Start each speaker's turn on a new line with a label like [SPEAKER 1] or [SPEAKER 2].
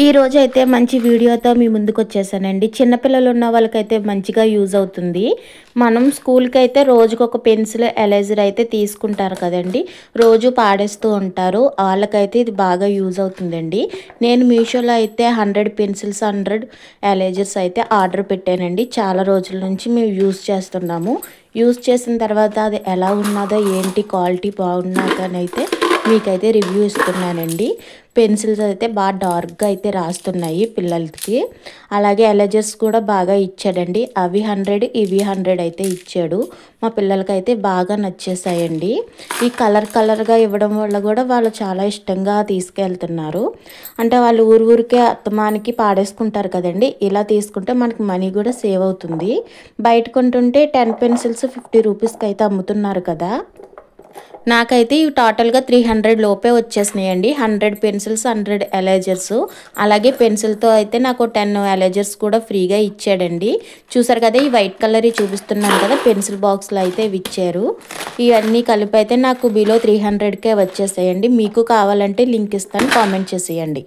[SPEAKER 1] ఈ రోజు అయితే మంచి వీడియోతో మీ ముందుకు వచ్చేసానండి. చిన్న పిల్లలు ఉన్న వాళ్ళకైతే మంచిగా యూజ్ అవుతుంది. మనం స్కూల్కి అయితే రోజుకొక పెన్సిల్ ఎరేజర్ అయితే తీసుకుంటారు కదండి, రోజు పాడేస్తూ ఉంటారు. వాళ్ళకైతే ఇది బాగా యూజ్ అవుతుందండి. నేను మీషోలో అయితే 100 పెన్సిల్స్ 100 ఎరేజర్స్ అయితే ఆర్డర్ పెట్టానండి. చాలా రోజుల నుంచి మేము యూజ్ చేస్తున్నాము. యూజ్ చేసిన తర్వాత అది ఎలా ఉన్నదో ఏంటి క్వాలిటీ బాగున్నాకనైతే మీకైతే రివ్యూ ఇస్తున్నానండి. పెన్సిల్స్ అయితే బాగా డార్క్గా అయితే రాస్తున్నాయి పిల్లలకి. అలాగే ఎరేజర్స్ కూడా బాగా ఇచ్చాడండి. అవి 100 ఇవి 100 అయితే ఇచ్చాడు. మా పిల్లలకైతే బాగా నచ్చేసాయండి. ఈ కలర్గా ఇవ్వడం వల్ల కూడా వాళ్ళు చాలా ఇష్టంగా తీసుకెళ్తున్నారు. అంటే వాళ్ళు ఊరికే అత్తమానికి పాడేసుకుంటారు కదండి, ఇలా తీసుకుంటే మనకి మనీ కూడా సేవ్ అవుతుంది. బయట కొంటుంటే 10 పెన్సిల్స్ 50 రూపీస్కి అయితే అమ్ముతున్నారు కదా. నాకైతే ఇవి టోటల్గా 300 లోపే వచ్చేసినాయండి. 100 పెన్సిల్స్ 100 ఎరేజర్స్. అలాగే పెన్సిల్తో అయితే నాకు 10 ఎరేజర్స్ కూడా ఫ్రీగా ఇచ్చాడండి. చూసారు కదా, ఈ వైట్ కలర్ చూపిస్తున్నాను కదా, పెన్సిల్ బాక్స్లో అయితే ఇవి ఇచ్చారు. ఇవన్నీ కలిపి అయితే నాకు బిలో 300కే వచ్చేసాయండి. మీకు కావాలంటే లింక్ ఇస్తాను, కామెంట్ చేసేయండి.